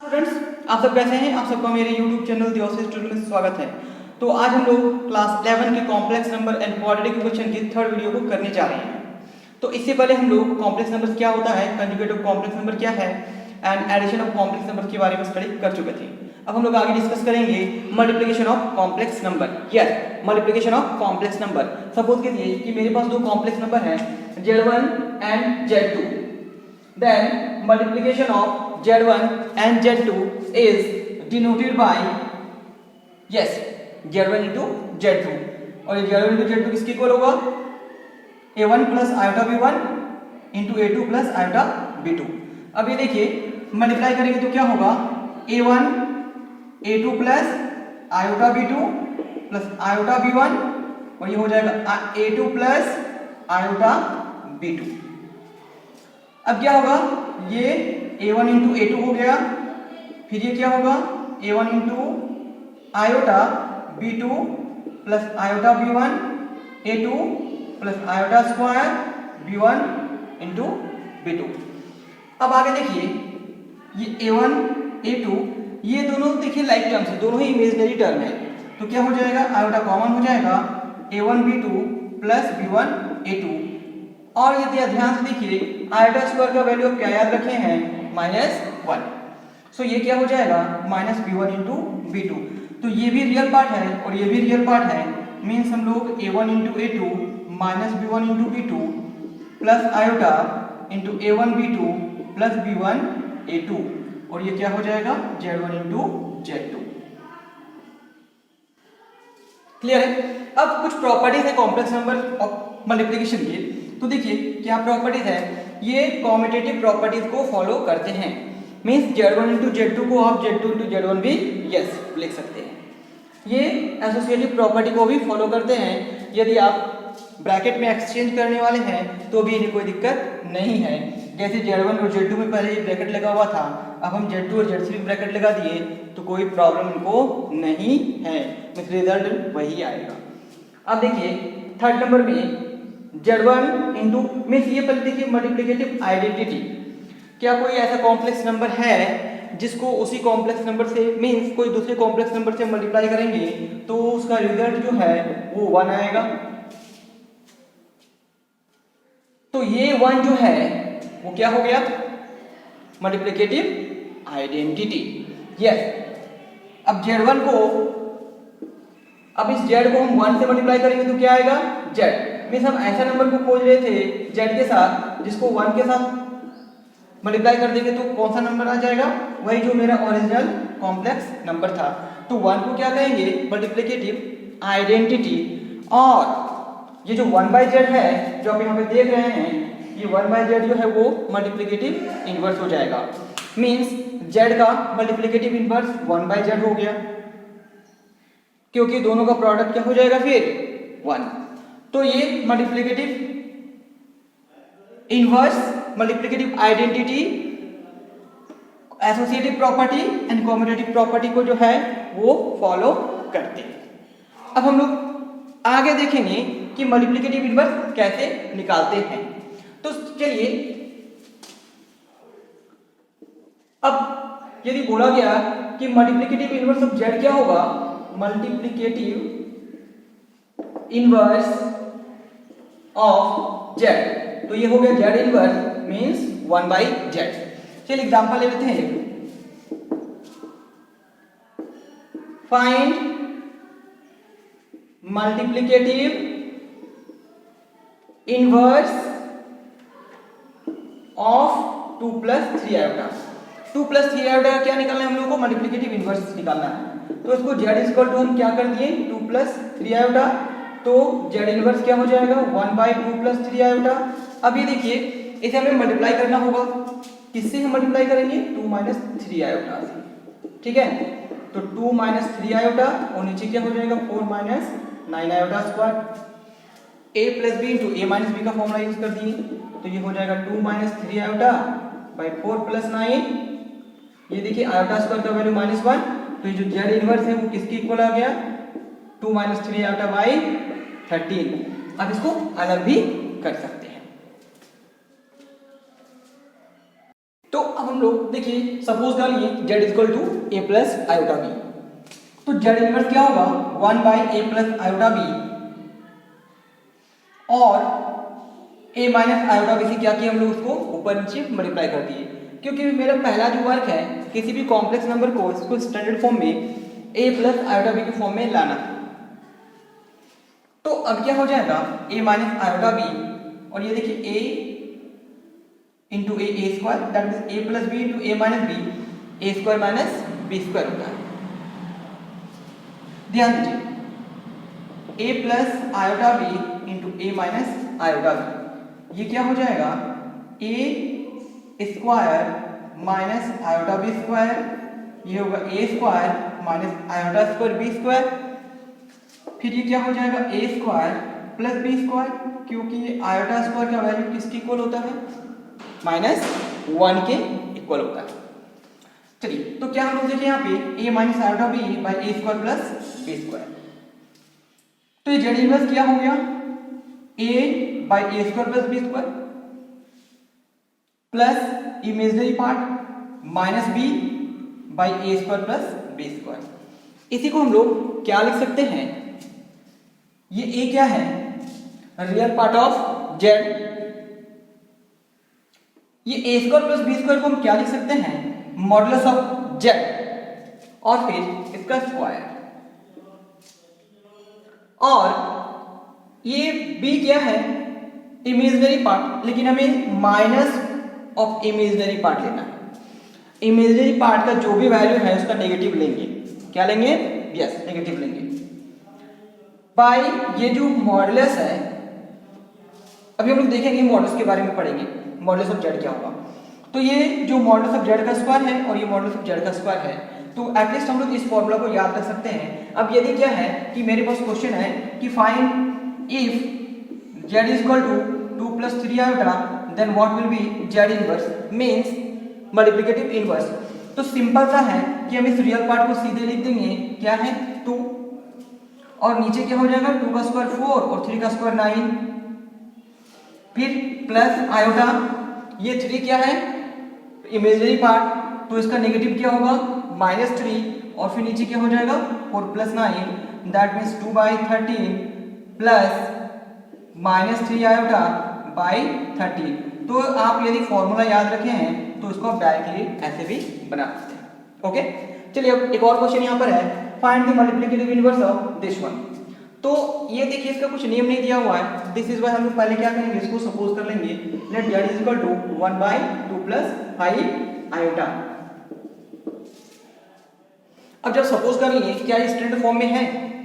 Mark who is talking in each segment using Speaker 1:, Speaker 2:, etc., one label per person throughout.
Speaker 1: Students, आप सब कैसे हैं? आप सबका मेरे YouTube channel the office tutorial में स्वागत है। तो आज हम लोग क्लास 11 के complex number and quadratic equation की थर्ड वीडियो को करने जा रहे हैं। तो इससे पहले हम लोग कॉम्प्लेक्स नंबर्स क्या होता है, कंजुगेट ऑफ कॉम्प्लेक्स नंबर क्या है and addition of complex number के बारे में स्टडी कर चुके थे। अब हम लोग आगे डिस्कस करेंगे multiplication of complex number. Yes, multiplication of complex number. Suppose कीजिए कि मेरे पास दो कॉम्प्लेक्स नंबर हैं Z1 and Z2। Then multiplication of Z1 and Z2 is denoted by Z1 into Z2 और ये Z1 into Z2 किसके equal होगा? A1 plus iota B1 into A2 plus iota B2। अब ये देखिए मल्टीप्लाई करेंगे तो क्या होगा? A1 A2 plus iota B2 plus iota B1 और ये हो जाएगा A2 plus iota B2। अब क्या होगा? ये A1 इंटू A2 हो गया, फिर ये क्या होगा? A1 into iota B2 plus iota B1 A2 plus iota square B1 into B2। अब आगे देखिए ये A1 A2 ये दोनों देखिए लाइक टर्म्स है, दोनों ही इमेजिनरी टर्म है, तो क्या हो जाएगा? आयोटा कॉमन हो जाएगा, A1 B2 plus B1 A2 और यदि ध्यान से देखिए आयोटा स्क्वायर का वैल्यू क्या याद रखे हैं? -1। सो ये क्या हो जाएगा? -B1 into B2। तो ये भी रियल पार्ट है और ये भी रियल पार्ट है, मीन्स हम लोग A1 into A2 -B1 into B2 plus iota into A1 B2 plus B1 A2 और ये क्या हो जाएगा? Z1 into Z2। क्लियर है? अब कुछ प्रॉपर्टीज है कॉम्प्लेक्स नंबर ऑफ मल्टीप्लिकेशन की। तो देखिए क्या प्रॉपर्टीज है, ये कॉम्यूटेटिव प्रॉपर्टीज को फॉलो करते हैं, मींस Z1 इंटू Z2 को आप Z2 इंटू Z1 भी यस लिख सकते हैं। ये एसोसिएटिव प्रॉपर्टी को भी फॉलो करते हैं। यदि आप ब्रैकेट में एक्सचेंज करने वाले हैं तो भी इन्हें कोई दिक्कत नहीं है। जैसे Z1 और Z2 में पहले ये ब्रैकेट लगा हुआ था, अब हम Z2 और Z3 में ब्रैकेट लगा दिए तो कोई प्रॉब्लम इनको नहीं है, मींस रिजल्ट वही आएगा। अब देखिए थर्ड नंबर में Z1 इंटू मीन्स ये पहले देखिए मल्टीप्लिकेटिव आइडेंटिटी। क्या कोई ऐसा कॉम्प्लेक्स नंबर है जिसको उसी कॉम्प्लेक्स नंबर से मीन्स कोई दूसरे कॉम्प्लेक्स नंबर से मल्टीप्लाई करेंगे तो उसका रिजल्ट जो है वो 1 आएगा। तो ये 1 जो है वो क्या हो गया? Multiplicative identity. यस, अब Z1 को अब इस Z को हम 1 से मल्टीप्लाई करेंगे तो क्या आएगा? Z मीन्स हम ऐसा नंबर को खोज रहे थे Z के साथ जिसको 1 के साथ मल्टीप्लाई कर देंगे तो कौन सा नंबर आ जाएगा? वही जो मेरा ओरिजिनल कॉम्प्लेक्स नंबर था। तो 1 को क्या कहेंगे? Multiplicative identity. और ये जो 1/z है जो आप यहाँ पे देख रहे हैं, ये 1/z जो है वो मल्टीप्लिकेटिव इनवर्स हो जाएगा, मीन्स Z का मल्टीप्लिकेटिव इनवर्स 1/z हो गया, क्योंकि दोनों का प्रोडक्ट क्या हो जाएगा फिर? 1। तो ये multiplicative inverse, multiplicative identity, associative property and commutative property को जो है वो फॉलो करते हैं। अब हम लोग आगे देखेंगे कि मल्टीप्लिकेटिव इनवर्स कैसे निकालते हैं। तो चलिए, अब यदि बोला गया कि मल्टीप्लिकेटिव इनवर्स ऑफ Z क्या होगा? मल्टीप्लिकेटिव इनवर्स ऑफ Z, तो ये हो गया Z इनवर्स मींस 1/z। चलिए एग्जांपल ले लेते हैं। Find multiplicative inverse of 2 plus 3 iota. 2 plus 3 iota क्या निकालना है हम लोगों को? मल्टीप्लिकेटिव इनवर्स निकालना है। तो इसको Z इक्वल टू हम क्या कर दिए? 2 प्लस 3 आयोटा, तो Z इनवर्स क्या हो जाएगा? 1/2 प्लस 3 आयोटा। अब ये देखिए इसे हमें मल्टीप्लाई करना होगा, किससे हम मल्टीप्लाई करेंगे? 2 - 3 आयोटा से। ठीक है, तो 2 - 3 आयोटा और नीचे क्या हो जाएगा? 4 - 9 iota square. a plus B into a minus b का फॉर्मूला यूज कर दिए, तो ये हो जाएगा 2 - 3 आयोटा बाई 4 प्लस 9। ये देखिए आयोटा स्क्वायर का वैल्यू -1, तो ये जो Z इनवर्स है वो किसके इक्वल आ गया? 2 - 3 आयोटा बाई 13। अब इसको अलग भी कर सकते हैं। तो अब हम लोग देखिए सपोज कर लिए z equal to a plus iota b, तो z इनवर्स क्या होगा 1 by a plus iota b, और a माइनस आयोटा बी से क्या किया हम लोग उसको ऊपर नीचे मल्टीप्लाई कर दिए, क्योंकि मेरा पहला जो वर्क है किसी भी कॉम्प्लेक्स नंबर को इसको स्टैंडर्ड फॉर्म में a प्लस आयोटा बी के फॉर्म में लाना। तो अब क्या हो जाएगा a माइनस आयोटा बी, और ये देखिए a into A square, that means A plus B into A minus B, A square minus B square होता है। ध्यान दीजिए A plus iota B into A minus iota B, ये क्या हो जाएगा A square minus iota B square, ये होगा A square minus iota square B square, फिर ये क्या हो जाएगा A square plus B square, क्योंकि आयोटा स्क्वायर का वैल्यू किसके इक्वल होता है -1 के इक्वल होता है। चलिए तो क्या हम लोग देखें यहाँ पे a minus iota b by a square plus B square, तो ये जेड इनवर्स क्या हो गया a by a square plus B square plus imaginary part minus b by a square plus B square. इसी को हम लोग क्या लिख सकते हैं, ये a क्या है रियल पार्ट ऑफ z, ये ए स्क्वायर प्लस बी स्क्वायर को हम क्या लिख सकते हैं मॉडुलस ऑफ z, और फिर इसका स्क्वायर, और ये b क्या है इमेजिनरी पार्ट, लेकिन हमें माइनस ऑफ इमेजिनरी पार्ट लेना है। इमेजिनरी पार्ट का जो भी वैल्यू है उसका नेगेटिव लेंगे, क्या लेंगे यस नेगेटिव लेंगे बाय ये जो मॉडुलस है, अभी हम लोग देखेंगे मॉडुलस के बारे में पढ़ेंगे मॉडुलस ऑफ z क्या होगा। तो ये जो मॉडुलस ऑफ z का स्क्वायर है और ये मॉडुलस ऑफ z का स्क्वायर है, तो एटलीस्ट हम लोग इस फॉर्मूला को याद रख सकते हैं। अब यदि क्या है कि मेरे पास क्वेश्चन है कि find if z is equal to 2 plus 3 iota then what will be z inverse means multiplicative inverse. तो सिंपल सा है कि हम इस रियल पार्ट को सीधे लिख देंगे, क्या है 2, और नीचे क्या हो जाएगा 2 का स्क्वायर 4 और 3 का स्क्वायर 9, फिर प्लस आयोटा, ये 3 क्या है इमेजिनरी पार्ट, तो इसका नेगेटिव क्या होगा -3, और फिर नीचे क्या हो जाएगा 4 plus 9 that means 2 by 13 plus -3 iota by 13। तो आप यदि फॉर्मूला याद रखे हैं तो इसको आप डायरेक्टली ऐसे भी बना सकते हैं। ओके चलिए अब एक और क्वेश्चन यहाँ पर है find the multiplicative inverse of this one. तो ये देखिए इसका कुछ नियम नहीं दिया हुआ है, दिस इज वाई हम लोग पहले क्या करेंगे इसको सपोज कर लेंगे let z is equal to 1 by 2 plus 5 iota. अब जब सपोज कर लिए क्या ये स्टैंडर्ड फॉर्म में है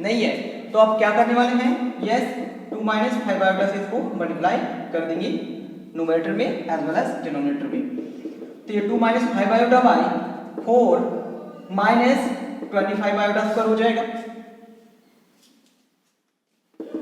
Speaker 1: नहीं है, तो आप क्या करने वाले हैं यस 2 माइनस 5 आयोटा से इसको मल्टीप्लाई कर देंगे न्यूमरेटर में एज वेल एज डिनोमिनेटर में। तो ये 2 minus 5 iota by 4 minus 25 iota square हो जाएगा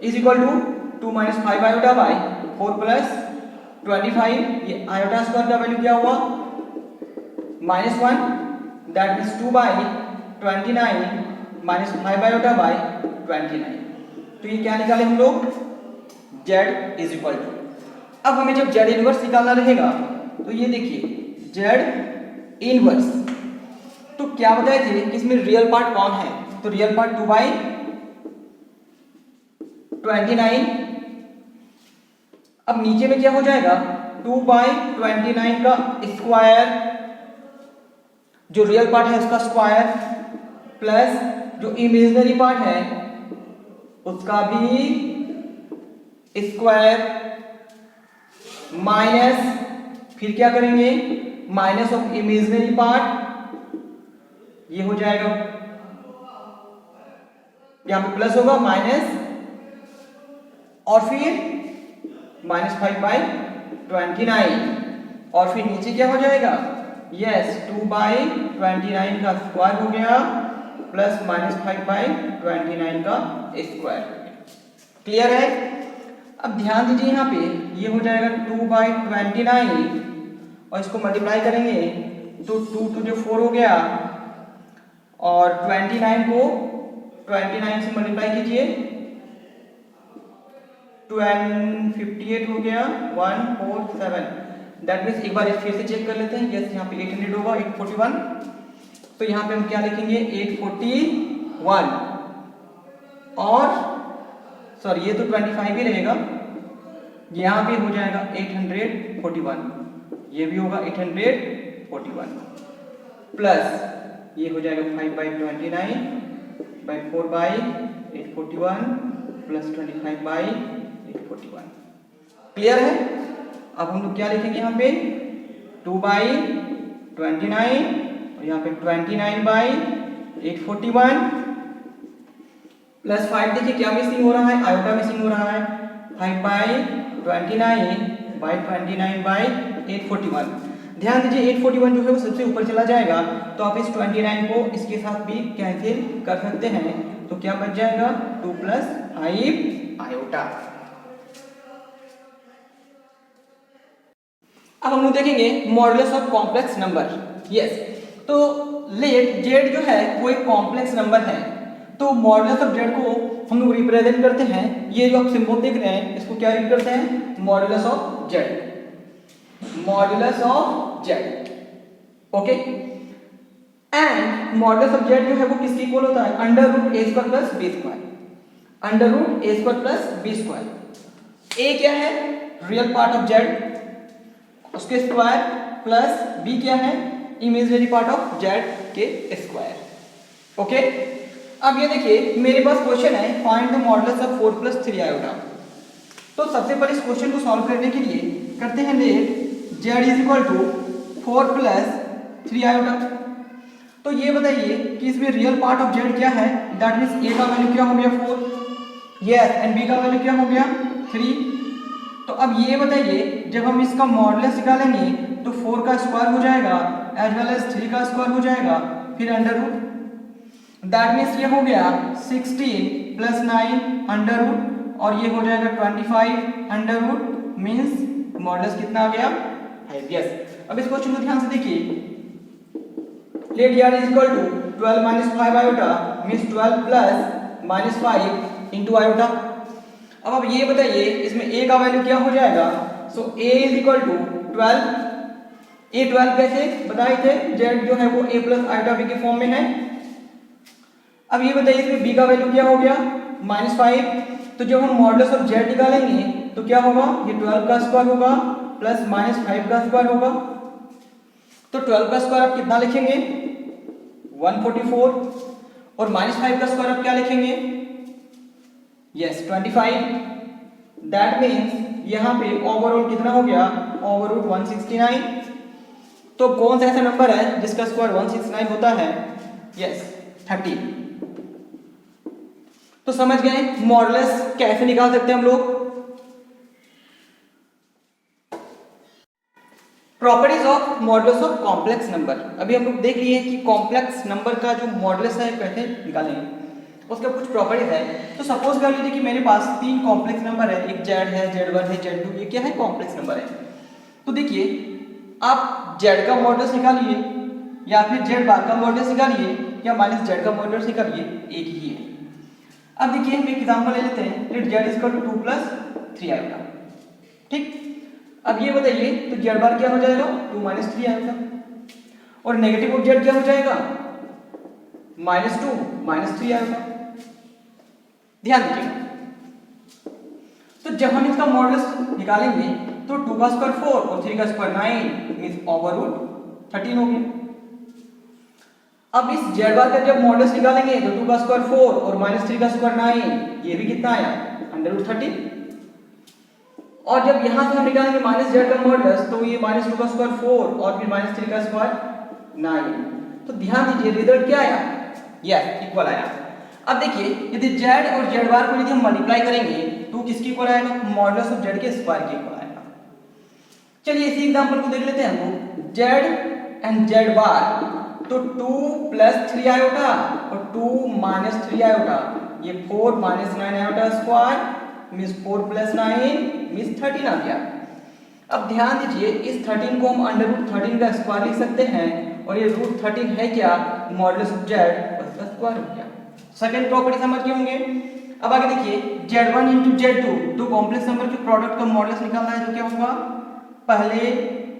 Speaker 1: is equal to 2 minus 5 iota by 4 plus 25, ये आयोटा स्क्वायर का वैल्यू क्या हुआ -1 that means 2 by 29 minus 5 iota by 29। तो ये क्या निकाले हम लोग z इज इक्वल टू, अब हमें जब z इनवर्स निकालना रहेगा तो ये देखिए z इनवर्स, तो क्या बताए थे कि इसमें रियल पार्ट कौन है, तो रियल पार्ट 2 बाई 29, अब नीचे में क्या हो जाएगा 2 बाई 29 का स्क्वायर, जो रियल पार्ट है उसका स्क्वायर प्लस जो इमेजिनरी पार्ट है उसका भी स्क्वायर माइनस फिर क्या करेंगे माइनस ऑफ इमेजिनरी पार्ट, ये हो जाएगा यहां पे प्लस होगा माइनस और फिर -5 बाई 29 और फिर नीचे क्या हो जाएगा यस 2 बाई 29 का स्क्वायर हो गया प्लस -5 बाई 29 का स्क्वायर। क्लियर है? अब ध्यान दीजिए यहाँ पे ये हो जाएगा 2 बाई 29 और इसको मल्टीप्लाई करेंगे तो 2 टू जो 4 हो गया और 29 को 29 से मल्टीप्लाई कीजिए 58 हो गया 147 दैट मीन्स एक बार फिर से चेक कर लेते हैं। यस, यहाँ पे 800 होगा, 841, तो यहाँ पे हम क्या लिखेंगे 841, और सॉरी ये तो 25 ही रहेगा, यहाँ पे हो जाएगा 841, ये भी होगा 841, प्लस ये हो जाएगा 5/29/4/841 प्लस 25/841। क्लियर है? अब हम लोग क्या लिखेंगे यहाँ पे 2/29 और यहाँ पे 29/841 प्लस 5, देखिए क्या मिसिंग हो रहा है, आयोटा मिसिंग हो रहा है, 5/29/29/841। ध्यान दीजिए 841 जो है वो सबसे ऊपर चला जाएगा, तो आप इस 29 को इसके साथ भी कैंसिल कर सकते हैं, तो क्या बच जाएगा 2 + 5 आयोटा। अब हम लोग देखेंगे modulus of complex number. Yes, तो लेट जेड जो है वो एक कॉम्प्लेक्स नंबर है, तो मॉडुलस ऑफ जेड को हम लोग रिप्रेजेंट करते हैं, ये जो आप सिंबल देख रहे हैं इसको क्या रीड करते हैं, modulus of Z, modulus of Z, okay. And modulus of Z जो है वो किसके इक्वल होता है, √a² + b², √a² + b²। a क्या है, रियल पार्ट ऑफ जेड, उसके स्क्वायर, प्लस b क्या है, इमेजिनरी पार्ट ऑफ जेड के स्क्वायर, ओके। अब ये देखिए मेरे पास क्वेश्चन है find the modulus of 4 + 3 iota. तो सबसे पहले इस क्वेश्चन को सॉल्व करने के लिए करते हैं लेट z = 4 + 3 आयोटा। तो ये बताइए कि इसमें रियल पार्ट ऑफ जेड क्या है, दैट मीन्स a का वैल्यू क्या हो गया 4, यस, एंड b का वैल्यू क्या हो गया 3। तो अब ये बताइए जब हम इसका मॉडुलस निकालेंगे तो 4 का स्क्वायर हो जाएगा एज वेल एज 3 का स्क्वायर हो जाएगा, फिर अंडर रूट, दैट मीन्स ये हो गया 16 + 9 अंडर रूट, और ये हो जाएगा 25 अंडर रूट, मीन्स मॉडुलस कितना आ गया 5। यस, अब इस क्वेश्चन को ध्यान से देखिए, let r = 12 - 5 iota means 12 + -5 into iota. अब आप ये बताइए इसमें a का वैल्यू क्या हो जाएगा, सो a = 12, a 12 कैसे बताए थे, z जो है वो a + आयोटा b के फॉर्म में है। अब ये बताइए इसमें b का वैल्यू क्या हो गया -5, तो जब हम मॉडुलस ऑफ z निकालेंगे तो क्या होगा, ये 12 का स्क्वायर होगा प्लस -5 का स्क्वायर होगा, तो 12 का स्क्वायर आप कितना लिखेंगे 144, और -5 का स्क्वायर आप क्या लिखेंगे, यस 25, दैट मीन्स यहाँ पे ओवरऑल कितना हो गया, ओवरऑल 169। तो कौन सा ऐसा नंबर है जिसका स्क्वायर 169 होता है, यस 30। तो समझ गए मॉडुलस कैसे निकाल सकते हैं हम लोग। Properties of modulus of complex number, अभी हम लोग देख लिए कि कॉम्प्लेक्स नंबर का जो मॉडुलस है कैसे निकालेंगे, उसका कुछ प्रॉपर्टीज है। तो सपोज कर लीजिए कि मेरे पास 3 कॉम्प्लेक्स नंबर है, एक z है, z1 है, z2, ये क्या है कॉम्प्लेक्स नंबर है। तो देखिए आप z का मॉडुलस निकालिए या फिर z बार का मॉडुलस निकालिए या -z का मॉडुलस निकालिए, एक ही है। अब देखिए हम एक एग्जांपल ले लेते हैं, लेट z = 2 + 3 आयोटा, ठीक। अब ये बताइए तो z बार क्या हो जाएगा 2 - 3 आयोटा, और नेगेटिव ऑफ z क्या हो जाएगा -2 - 3 आयोटा। ध्यान दीजिए, तो जब हम इसका मॉडुलस निकालेंगे तो 2 का स्क्वायर 4 और 3 का स्क्वायर 9 मींस ओवरऑल 13 हो गया। अब इस z बार का जब मॉडुलस निकालेंगे तो 2 का स्क्वायर 4 और -3 का स्क्वायर 9, ये भी कितना आया √13। और जब यहां से हम निकालेंगे -z का मॉडुलस तो ये -2 का स्क्वायर 4 और फिर -3 का स्क्वायर 9। तो ध्यान दीजिए रिजल्ट क्या आया, यस इक्वल आया। अब देखिए यदि z और z बार को यदि हम मल्टीप्लाई करेंगे तो किसके इक्वल आएगा, मॉडुलस ऑफ z के स्क्वायर के इक्वल आएगा। चलिए इसी एग्जांपल को देख लेते हैं हम लोग, z एंड z बार, तो 2 + 3 आयोटा और 2 - 3 आयोटा, ये 4 - 9 आयोटा स्क्वायर मींस 4 + 9 मींस 13 आ गया। अब ध्यान दीजिए इस 13 को हम √13 का स्क्वायर लिख सकते हैं, और ये √13 है क्या, मॉडुलस ऑफ z उसका स्क्वायर हो गया। सेकंड प्रॉपर्टी समझ गए होंगे। अब आगे देखिए z1 × z2, दो कॉम्प्लेक्स नंबर के प्रोडक्ट का मॉडुलस निकालना है, तो क्या होगा, पहले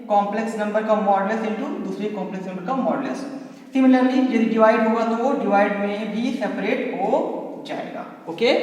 Speaker 1: कॉम्प्लेक्स नंबर का मॉडुलस इनटू दूसरे कॉम्प्लेक्स नंबर का मॉडुलस। सिमिलरली यदि डिवाइड होगा तो वो डिवाइड में भी सेपरेट हो जाएगा। ओके।